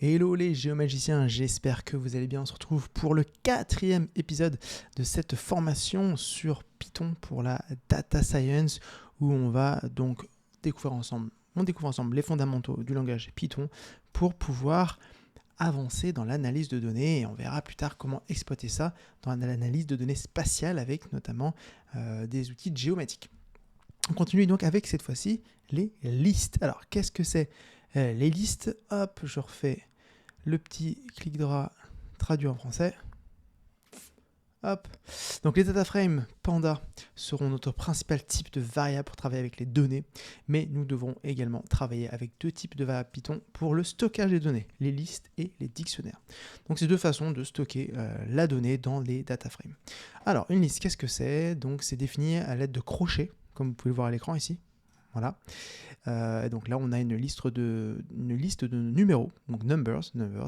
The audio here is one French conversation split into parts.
Hello les géomagiciens, j'espère que vous allez bien. On se retrouve pour le 4e épisode de cette formation sur Python pour la Data Science où on va donc découvrir ensemble les fondamentaux du langage Python pour pouvoir avancer dans l'analyse de données et on verra plus tard comment exploiter ça dans l'analyse de données spatiales avec notamment des outils géométriques. On continue donc avec cette fois-ci les listes. Alors qu'est-ce que c'est les listes? Hop, je refais le petit clic droit traduit en français. Hop. Donc les data frames Panda seront notre principal type de variable pour travailler avec les données, mais nous devrons également travailler avec deux types de variables Python pour le stockage des données, les listes et les dictionnaires. Donc c'est deux façons de stocker la donnée dans les data frames. Alors une liste, qu'est-ce que c'est? Donc c'est défini à l'aide de crochets, comme vous pouvez le voir à l'écran ici. Voilà. Donc là, on a une liste de numéros, donc numbers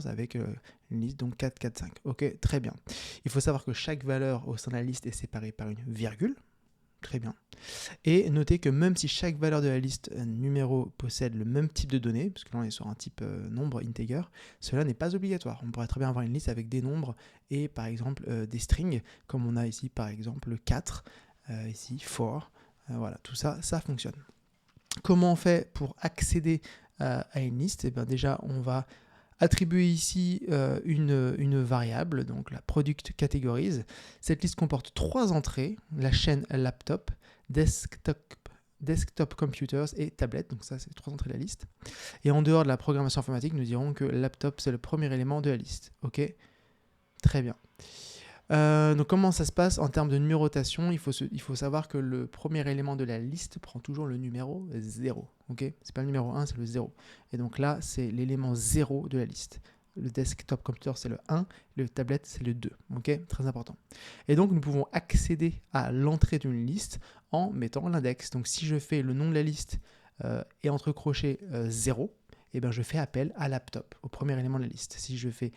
avec une liste donc 4, 4, 5. Ok, très bien. Il faut savoir que chaque valeur au sein de la liste est séparée par une virgule. Très bien. Et notez que même si chaque valeur de la liste numéro possède le même type de données, parce que là on est sur un type nombre integer, cela n'est pas obligatoire. On pourrait très bien avoir une liste avec des nombres et par exemple des strings, comme on a ici par exemple 4, ici 4. Voilà, tout ça, ça fonctionne. Comment on fait pour accéder à une liste? Eh bien, déjà, on va attribuer ici une variable, donc la product categories. Cette liste comporte 3 entrées, la chaîne laptop, desktop computers et tablette. Donc ça, c'est les 3 entrées de la liste. Et en dehors de la programmation informatique, nous dirons que laptop, c'est le premier élément de la liste. Ok, très bien. Donc comment ça se passe en termes de numérotation? Il faut savoir que le premier élément de la liste prend toujours le numéro 0. Okay, c'est pas le numéro 1, c'est le 0. Et donc là, c'est l'élément 0 de la liste. Le desktop computer, c'est le 1. Le tablette, c'est le 2. Okay, très important. Et donc, nous pouvons accéder à l'entrée d'une liste en mettant l'index. Donc, si je fais le nom de la liste et entre crochets 0, eh ben, je fais appel à laptop, au premier élément de la liste. Si je fais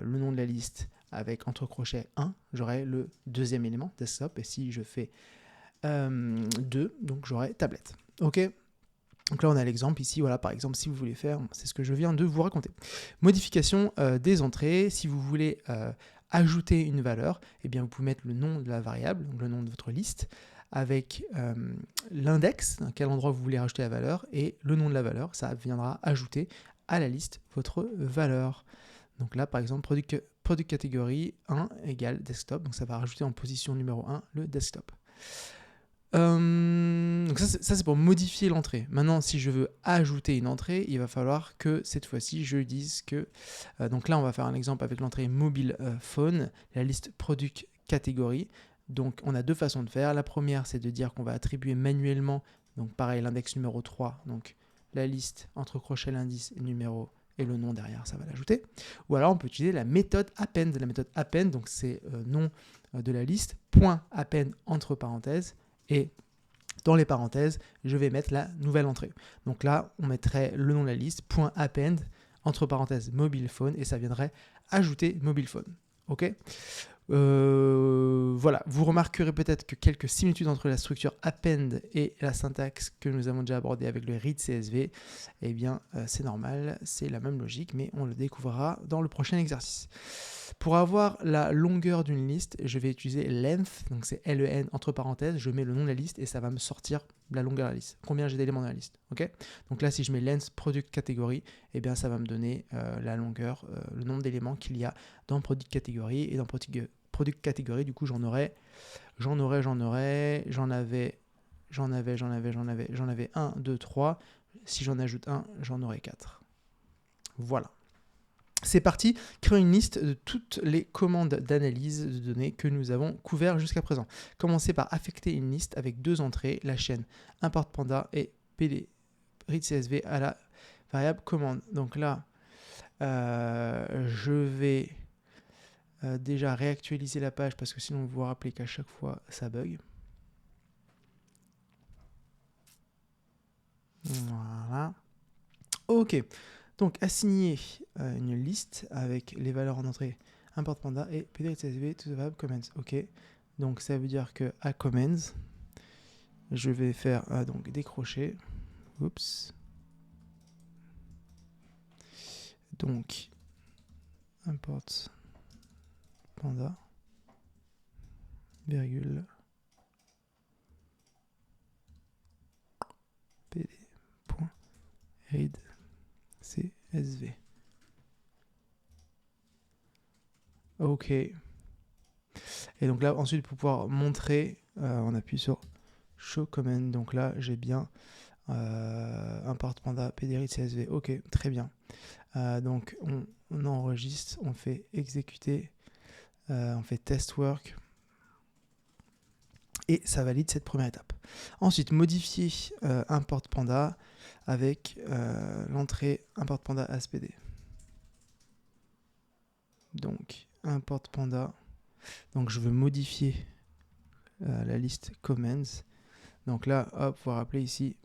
le nom de la liste avec entre crochets 1, j'aurai le deuxième élément, desktop, et si je fais 2, donc j'aurai tablette. Ok. Donc là, on a l'exemple ici, voilà, par exemple, si vous voulez faire, c'est ce que je viens de vous raconter. Modification des entrées, si vous voulez ajouter une valeur, eh bien, vous pouvez mettre le nom de la variable, donc le nom de votre liste, avec l'index, à quel endroit vous voulez rajouter la valeur, et le nom de la valeur, ça viendra ajouter à la liste votre valeur. Donc là, par exemple, product category 1 égale desktop. Donc ça va rajouter en position numéro 1 le desktop. Donc ça c'est pour modifier l'entrée. Maintenant, si je veux ajouter une entrée, il va falloir que cette fois-ci, je dise que... donc là, on va faire un exemple avec l'entrée mobile phone, la liste product category. Donc on a deux façons de faire. La première, c'est de dire qu'on va attribuer manuellement, donc pareil, l'index numéro 3, donc la liste entre crochets l'indice numéro et le nom derrière, ça va l'ajouter. Ou alors on peut utiliser la méthode append. La méthode append, donc c'est nom de la liste, point append entre parenthèses, et dans les parenthèses, je vais mettre la nouvelle entrée. Donc là, on mettrait le nom de la liste, point append, entre parenthèses mobile phone, et ça viendrait ajouter mobile phone. Ok. Voilà, vous remarquerez peut-être que quelques similitudes entre la structure append et la syntaxe que nous avons déjà abordée avec le read CSV, eh bien c'est normal, c'est la même logique, mais on le découvrira dans le prochain exercice. Pour avoir la longueur d'une liste, je vais utiliser length, donc c'est len entre parenthèses, je mets le nom de la liste et ça va me sortir la longueur de la liste, combien j'ai d'éléments dans la liste. Okay, donc là, si je mets length product category, eh bien ça va me donner la longueur, le nombre d'éléments qu'il y a dans product category, et dans product category, du coup j'en avais 1, 2, 3, si j'en ajoute un, j'en aurai 4. Voilà. C'est parti, créons une liste de toutes les commandes d'analyse de données que nous avons couvertes jusqu'à présent. Commencez par affecter une liste avec deux entrées, la chaîne import panda et pd read csv à la variable commande. Donc là, je vais déjà réactualiser la page parce que sinon vous vous rappelez qu'à chaque fois ça bug. Voilà. Ok. Donc, assigner une liste avec les valeurs en entrée import panda et pd.csv to the variable comments. Ok. Donc, ça veut dire que à comments, je vais faire donc des crochets. Oups. Donc, import panda, virgule, pd.read csv. OK. Et donc là, ensuite, pour pouvoir montrer, on appuie sur show command. Donc là, j'ai bien import panda pd.read csv. OK, très bien. Donc on enregistre, on fait exécuter, on fait test work et ça valide cette première étape. Ensuite, modifier import panda avec l'entrée import panda aspd. Donc import panda, donc je veux modifier la liste commands. Donc là, hop, vous rappeler ici,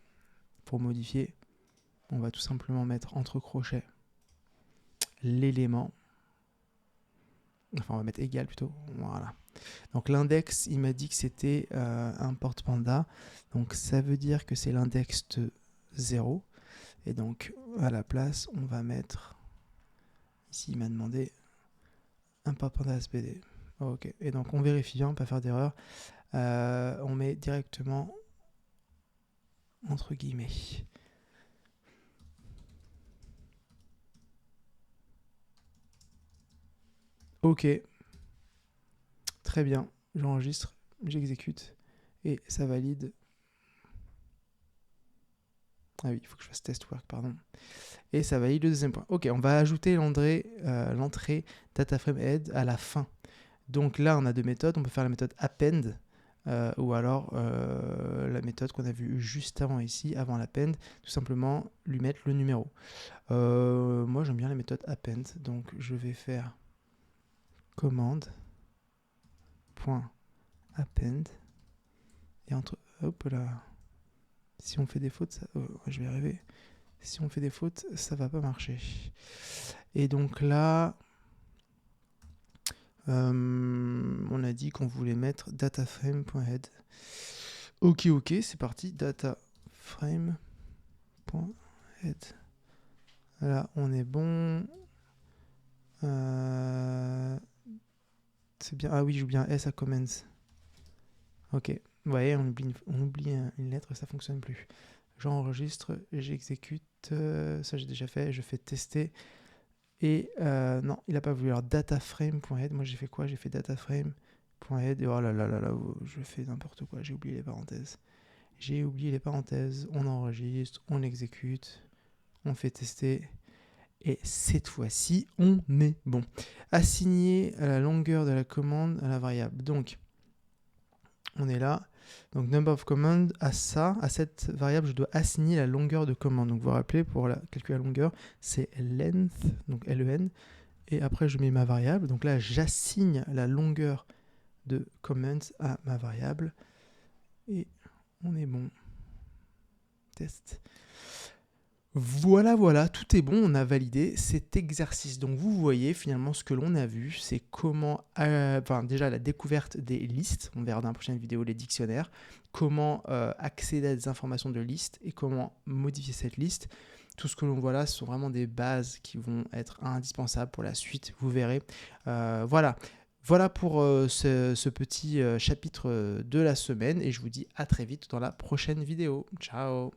pour modifier, on va tout simplement mettre entre crochets l'élément, enfin on va mettre égal plutôt, voilà. Donc l'index, il m'a dit que c'était import panda, donc ça veut dire que c'est l'index de 0, et donc à la place, on va mettre, ici il m'a demandé import panda aspd. Ok, et donc on vérifie bien, pas faire d'erreur, on met directement entre guillemets. Ok, très bien, j'enregistre, j'exécute et ça valide. Ah oui, il faut que je fasse test work, pardon. Et ça valide le deuxième point. Ok, on va ajouter l'entrée dataframe_head à la fin. Donc là, on a deux méthodes. On peut faire la méthode append ou alors la méthode qu'on a vue juste avant ici, avant l'append, tout simplement lui mettre le numéro. Moi, j'aime bien la méthode append, donc je vais faire command.append et entre... Hop là. Si on fait des fautes, je vais y arriver. Si on fait des fautes, ça va pas marcher. Et donc là, on a dit qu'on voulait mettre dataframe.head. Ok, c'est parti. Dataframe.head. Là, on est bon. C'est bien. Ah oui, je joue bien S à commence. Ok. Vous voyez, on oublie une lettre, ça fonctionne plus. J'enregistre, j'exécute. Ça, j'ai déjà fait. Je fais tester. Et non, il n'a pas voulu. Alors, dataframe.head. Moi, j'ai fait quoi? J'ai fait dataframe.head. Et oh là là là là, je fais n'importe quoi. J'ai oublié les parenthèses. On enregistre, on exécute, on fait tester. Et cette fois-ci, on est bon. Assigner la longueur de la commande à la variable. Donc, on est là. Donc, number of command, à cette variable, je dois assigner la longueur de commande. Donc, vous vous rappelez, pour calculer la longueur, c'est length, donc len. Et après, je mets ma variable. Donc là, j'assigne la longueur de comments à ma variable. Et on est bon. Test. Voilà, tout est bon, on a validé cet exercice. Donc vous voyez finalement ce que l'on a vu, c'est comment, déjà la découverte des listes, on verra dans la prochaine vidéo les dictionnaires, comment accéder à des informations de liste et comment modifier cette liste. Tout ce que l'on voit là, ce sont vraiment des bases qui vont être indispensables pour la suite, vous verrez. Voilà pour ce petit chapitre de la semaine et je vous dis à très vite dans la prochaine vidéo. Ciao!